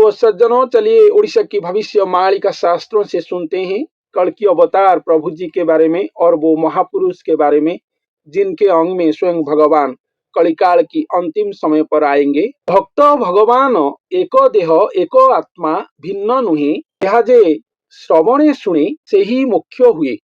तो सज्जनों, चलिए उड़ीसा की भविष्य मालिका शास्त्रों से सुनते हैं कल्कि अवतार प्रभु जी के बारे में और वो महापुरुष के बारे में जिनके अंग में स्वयं भगवान कलिकाल की अंतिम समय पर आएंगे। भक्त भगवान एको देह एको आत्मा भिन्न नुहे, यह जे श्रवणे सुने से ही मुख्य हुए।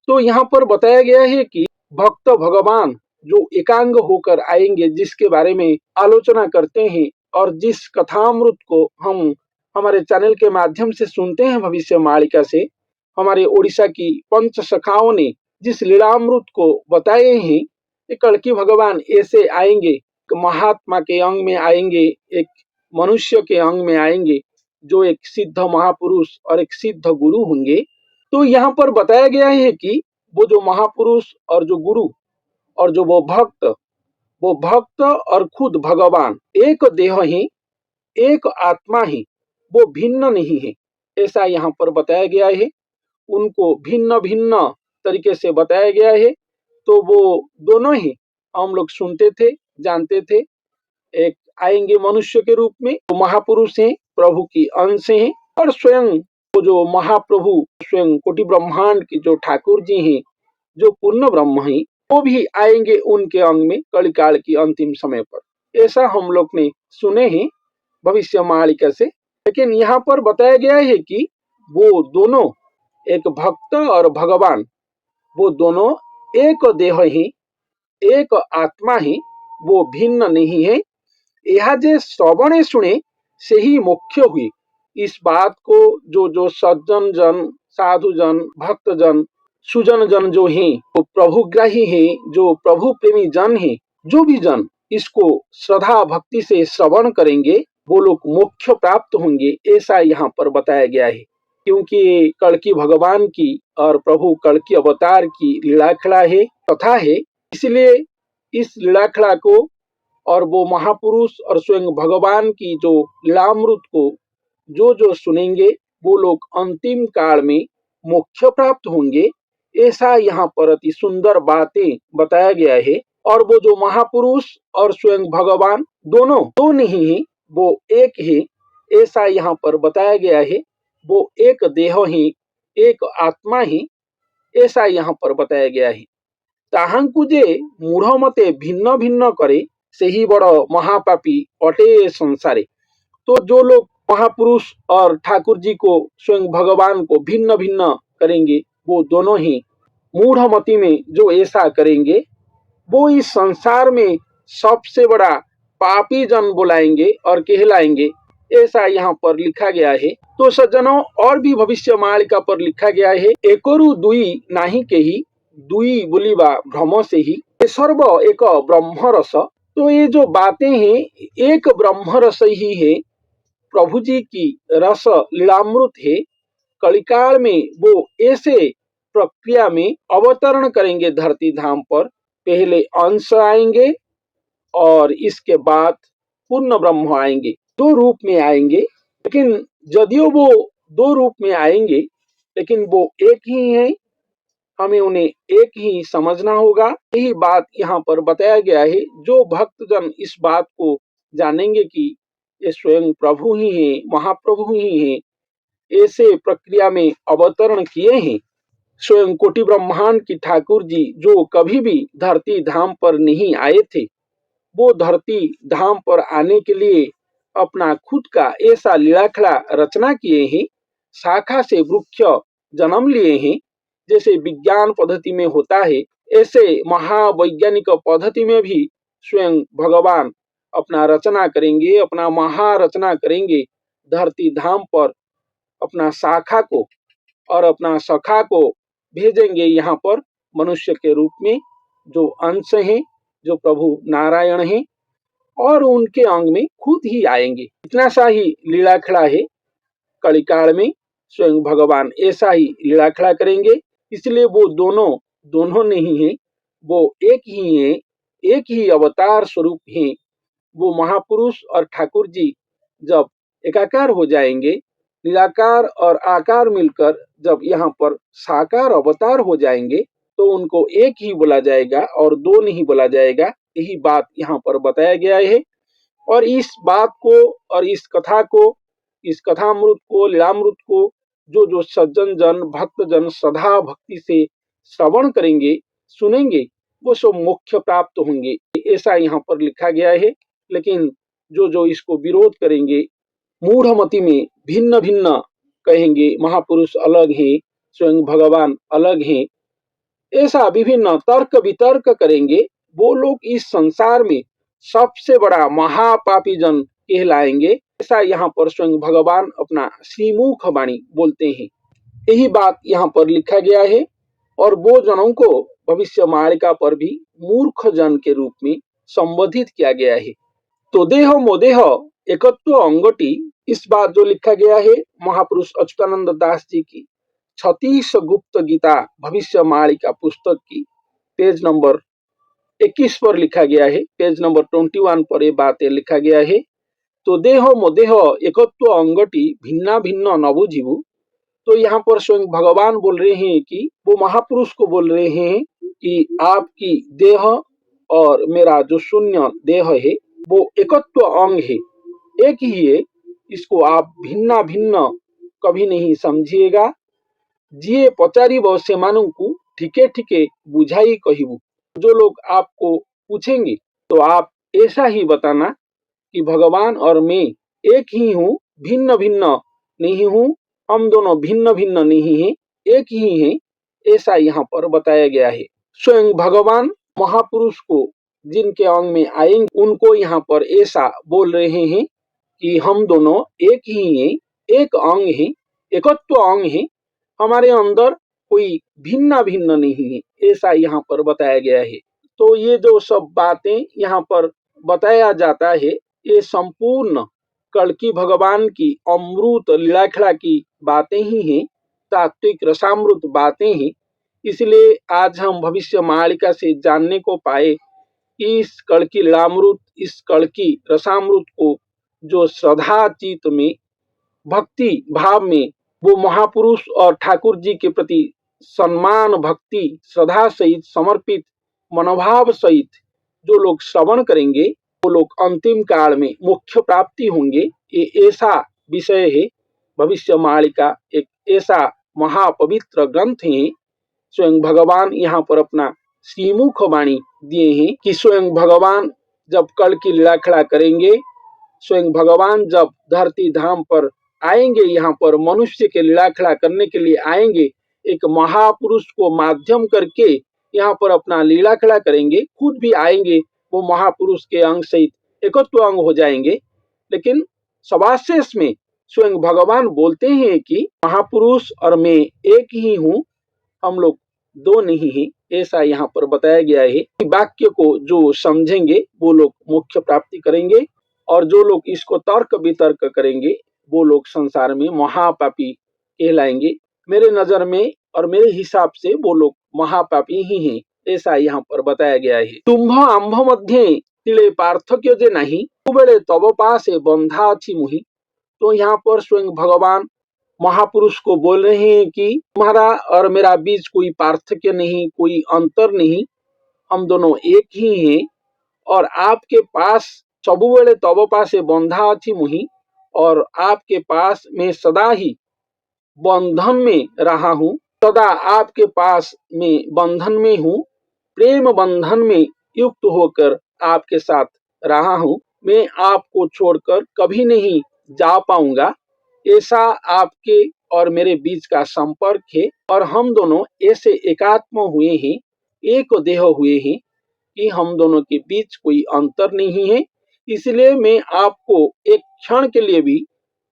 तो यहाँ पर बताया गया है कि भक्त भगवान जो एकांग होकर आएंगे, जिसके बारे में आलोचना करते हैं और जिस कथामृत को हम हमारे चैनल के माध्यम से सुनते हैं भविष्य मालिका से, हमारे उड़ीसा की पंच सखाओं ने जिस लीलामृत को बताए हैं, कल्कि भगवान ऐसे आएंगे, महात्मा के अंग में आएंगे, एक मनुष्य के अंग में आएंगे जो एक सिद्ध महापुरुष और एक सिद्ध गुरु होंगे। तो यहाँ पर बताया गया है कि वो जो महापुरुष और जो गुरु और जो वो भक्त और खुद भगवान एक देह ही, एक आत्मा ही, वो भिन्न नहीं है, ऐसा यहाँ पर बताया गया है। उनको भिन्न भिन्न तरीके से बताया गया है। तो वो दोनों ही हम लोग सुनते थे, जानते थे। एक आएंगे मनुष्य के रूप में, वो महापुरुष हैं, प्रभु की अंश हैं, और स्वयं वो जो महाप्रभु स्वयं कोटि ब्रह्मांड की जो ठाकुर जी हैं, जो पूर्ण ब्रह्म हैं, वो भी आएंगे उनके अंग में कलिकाल की अंतिम समय पर। ऐसा हम लोग ने सुने हैं भविष्य मालिका से। लेकिन यहाँ पर बताया गया है कि वो दोनों, एक भक्त और भगवान, वो दोनों एक देह ही, एक आत्मा ही, वो भिन्न नहीं है। यह जे श्रवणे सुने से ही मुख्य हुई। इस बात को जो जो सज्जन जन, साधु जन, भक्त जन, सुजन जन जो हैं, वो प्रभुग्राही हैं, जो प्रभु प्रेमी जन हैं, जो भी जन इसको श्रद्धा भक्ति से श्रवण करेंगे, वो लोग मोक्ष प्राप्त होंगे, ऐसा यहाँ पर बताया गया है। क्योंकि कल्कि भगवान की और प्रभु कल्कि अवतार की लीलाखला है, कथा है, इसलिए इस लीलाखला को और वो महापुरुष और स्वयं भगवान की जो लीलामृत को जो जो सुनेंगे, वो लोग अंतिम काल में मोक्ष प्राप्त होंगे, ऐसा यहाँ पर अति सुंदर बातें बताया गया है। और वो जो महापुरुष और स्वयं भगवान दोनों दो नहीं है, वो एक है, ऐसा यहाँ पर बताया गया है। वो एक देह ही, एक आत्मा ही, ऐसा यहाँ पर बताया गया है। ताहांकु जे मूढ़ मते भिन्न भिन्न करे, से ही बड़ महापापी अटे संसारे। तो जो लोग महापुरुष और ठाकुर जी को, स्वयं भगवान को भिन्न भिन्न करेंगे, वो दोनों ही मूढ़ मति में जो ऐसा करेंगे, वो इस संसार में सबसे बड़ा पापी जन बुलाएंगे और कहलाएंगे, ऐसा यहाँ पर लिखा गया है। तो सज्जनों, और भी भविष्य मालिका पर लिखा गया है, एकोरु दुई नाही केही, दुई बुलिबा भ्रम से ही, सर्व एक ब्रह्म रस। तो ये जो बातें हैं, एक ब्रह्म रस ही है, प्रभु जी की रस लीलामृत है। कलिकाल में वो ऐसे प्रक्रिया में अवतरण करेंगे धरती धाम पर। पहले अंश आएंगे और इसके बाद पूर्ण ब्रह्म आएंगे, दो रूप में आएंगे। लेकिन यदियो वो दो रूप में आएंगे, लेकिन वो एक ही है, हमें उन्हें एक ही समझना होगा। यही बात यहाँ पर बताया गया है। जो भक्तजन इस बात को जानेंगे कि ये स्वयं प्रभु ही हैं, महाप्रभु ही हैं, ऐसे प्रक्रिया में अवतरण किए हैं। स्वयं कोटि ब्रह्मांड की ठाकुर जी जो कभी भी धरती धाम पर नहीं आए थे, वो धरती धाम पर आने के लिए अपना खुद का ऐसा लीलाखला रचना किए हैं, शाखा से वृक्ष जन्म लिए हैं। जैसे विज्ञान पद्धति में होता है, ऐसे महावैज्ञानिक पद्धति में भी स्वयं भगवान अपना रचना करेंगे, अपना महारचना करेंगे धरती धाम पर। अपना शाखा को और अपना सखा को भेजेंगे यहाँ पर मनुष्य के रूप में, जो अंश हैं, जो प्रभु नारायण हैं, और उनके अंग में खुद ही आएंगे। इतना सा ही लीलाखला है। कलिकाल में स्वयं भगवान ऐसा ही लीलाखला करेंगे। इसलिए वो दोनों नहीं है, वो एक ही है, एक ही अवतार स्वरूप हैं। वो महापुरुष और ठाकुर जी जब एकाकार हो जाएंगे, निराकार और आकार मिलकर जब यहाँ पर साकार अवतार हो जाएंगे, तो उनको एक ही बोला जाएगा और दो नहीं बोला जाएगा। यही बात यहाँ पर बताया गया है। और इस बात को और इस कथा को इस कथामृत को, लीलामृत को जो जो सज्जन जन, भक्त जन सदा भक्ति से श्रवण करेंगे, सुनेंगे, वो सब मोक्ष प्राप्त होंगे, ऐसा यहाँ पर लिखा गया है। लेकिन जो जो इसको विरोध करेंगे, मूढ़मति में भिन्न भिन्न कहेंगे, महापुरुष अलग हैं, स्वयं भगवान अलग हैं, ऐसा विभिन्न तर्क वितर्क करेंगे, वो लोग इस संसार में सबसे बड़ा महापापी जन कहलाएंगे। ऐसा यहाँ पर स्वयं भगवान अपना श्रीमुख वाणी बोलते हैं। यही बात यहाँ पर लिखा गया है। और वो जनों को भविष्य मालिका पर भी मूर्ख जन के रूप में संबोधित किया गया है। तो देह मोदेह एकत्व अंगटी, इस बात जो लिखा गया है महापुरुष अच्युतानंद दास जी की 36 गुप्त गीता भविष्य मालिका पुस्तक की पेज नंबर 21 पर लिखा गया है। पेज नंबर 21 पर ये बातें लिखा गया है। तो देह मोदेह एकत्व अंगटी भिन्ना भिन्न नभु जीवु। तो यहाँ पर स्वयं भगवान बोल रहे हैं कि वो महापुरुष को बोल रहे हैं कि आपकी देह और मेरा जो शून्य देह है वो एकत्व अंग है, एक ही है, इसको आप भिन्ना भिन्न कभी नहीं समझिएगा। जिए पचारी सेमानंकु ठीके ठीके बुझाई कहिबु। जो लोग आपको पूछेंगे तो आप ऐसा ही बताना कि भगवान और मैं एक ही हूँ, भिन्न भिन्न नहीं हूँ, हम दोनों भिन्न भिन्न नहीं हैं, एक ही हैं, ऐसा यहाँ पर बताया गया है। स्वयं भगवान महापुरुष को जिनके अंग में आएंगे उनको यहाँ पर ऐसा बोल रहे हैं कि हम दोनों एक ही हैं, एक अंग है, एकत्व अंग है, हमारे अंदर कोई भिन्न भिन्न नहीं है, ऐसा यहाँ पर बताया गया है। तो ये जो सब बातें यहाँ पर बताया जाता है, ये संपूर्ण कल्कि भगवान की अमृत लीलाखला की बातें ही हैं, तात्विक रसामृत बातें हैं। इसलिए आज हम भविष्य मालिका से जानने को पाए कि इस कल्कि लीलामृत, इस कल्कि रसामृत को जो श्रद्धा चित में, भक्ति भाव में, वो महापुरुष और ठाकुर जी के प्रति सम्मान, भक्ति, श्रद्धा सहित, समर्पित मनोभाव सहित जो लोग श्रवण करेंगे वो लोग अंतिम काल में मोक्ष प्राप्ति होंगे। ये ऐसा विषय है। भविष्य मालिका एक ऐसा महापवित्र ग्रंथ है। स्वयं भगवान यहाँ पर अपना श्रीमुख वाणी दिए हैं कि स्वयं भगवान जब कल की लीला खड़ा करेंगे, स्वयं भगवान जब धरती धाम पर आएंगे, यहाँ पर मनुष्य के लीला खड़ा करने के लिए आएंगे, एक महापुरुष को माध्यम करके यहाँ पर अपना लीला खड़ा करेंगे, खुद भी आएंगे, वो महापुरुष के अंग सहित एकत्व अंग हो जाएंगे। लेकिन सवाशेष में स्वयं भगवान बोलते हैं कि महापुरुष और मैं एक ही हूँ, हम लोग दो नहीं हैं, ऐसा यहाँ पर बताया गया है। वाक्य को जो समझेंगे वो लोग मोक्ष प्राप्ति करेंगे, और जो लोग इसको तर्क वितर्क करेंगे वो लोग संसार में महापापी कहलाएंगे। मेरे नजर में और मेरे हिसाब से वो लोग महापापी ही हैं, ऐसा यहाँ पर बताया गया है। तुम्भ आम्भ मध्य तिले पार्थक्य जे नहीं, कुबेरे तब पासे बंधा अछि मुहि। तो यहाँ पर स्वयं भगवान महापुरुष को बोल रहे हैं कि तुम्हारा और मेरा बीच कोई पार्थक्य नहीं, कोई अंतर नहीं, हम दोनों एक ही हैं, और आपके पास सबुवेले तब पासे बंधा अछि मुहि, और आपके पास मैं सदा ही बंधन में रहा हूँ, सदा आपके पास मैं बंधन में हूँ, प्रेम बंधन में युक्त होकर आपके साथ रहा हूँ, मैं आपको छोड़कर कभी नहीं जा पाऊंगा, ऐसा आपके और मेरे बीच का संपर्क है। और हम दोनों ऐसे एकात्म हुए हैं, एक देह हुए हैं कि हम दोनों के बीच कोई अंतर नहीं है। इसलिए मैं आपको एक क्षण के लिए भी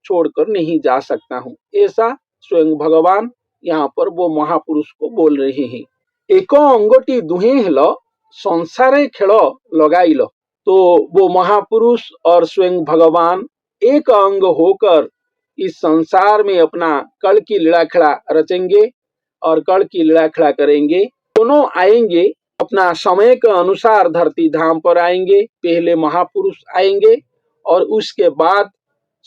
छोड़कर नहीं जा सकता हूँ, ऐसा स्वयं भगवान यहाँ पर वो महापुरुष को बोल रहे हैं। एक अंगटी दुहे हेल संसारे खेल लगाइल। तो वो महापुरुष और स्वयं भगवान एक अंग होकर इस संसार में अपना कल की लीला खड़ा रचेंगे और कल की लीला खड़ा करेंगे। दोनों आएंगे, अपना समय के अनुसार धरती धाम पर आएंगे, पहले महापुरुष आएंगे और उसके बाद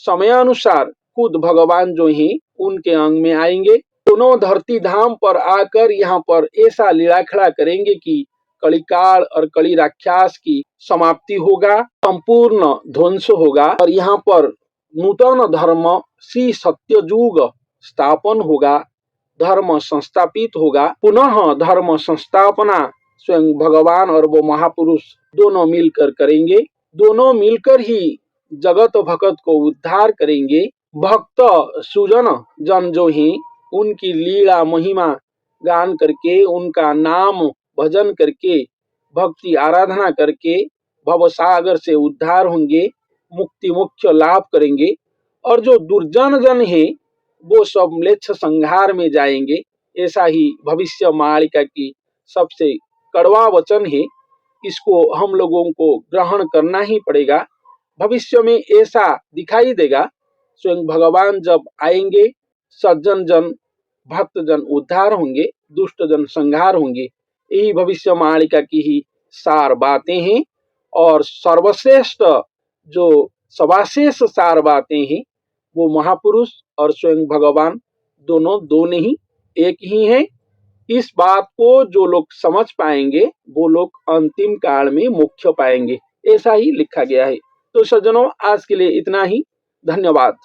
समयानुसार खुद भगवान जो हैं उनके अंग में आएंगे। दोनों धरती धाम पर आकर यहाँ पर ऐसा लीला खड़ा करेंगे कि कलिकाल और कली राक्षस की समाप्ति होगा, संपूर्ण ध्वंस होगा, और यहाँ पर नूतन धर्म श्री सत्ययुग स्थापन होगा, धर्म संस्थापित होगा। पुनः धर्म संस्थापना स्वयं भगवान और वो महापुरुष दोनों मिलकर करेंगे। दोनों मिलकर ही जगत भगत को उद्धार करेंगे। भक्त सुजन जन जो ही उनकी लीला महिमा गान करके, उनका नाम भजन करके, भक्ति आराधना करके भवसागर से उद्धार होंगे, मुक्ति मोक्ष लाभ करेंगे। और जो दुर्जन जन है वो सब म्लेच्छ संहार में जाएंगे। ऐसा ही भविष्य मालिका की सबसे कड़वा वचन है। इसको हम लोगों को ग्रहण करना ही पड़ेगा। भविष्य में ऐसा दिखाई देगा, स्वयं भगवान जब आएंगे, सज्जन जन भक्त जन उद्धार होंगे, दुष्ट जन संहार होंगे। यही भविष्य मालिका की ही सार बातें हैं। और सर्वश्रेष्ठ जो सवाशेष सार बातें हैं वो महापुरुष और स्वयं भगवान दोनों दो नहीं, एक ही हैं। इस बात को जो लोग समझ पाएंगे वो लोग अंतिम काल में मोक्ष पाएंगे, ऐसा ही लिखा गया है। तो सज्जनों, आज के लिए इतना ही। धन्यवाद।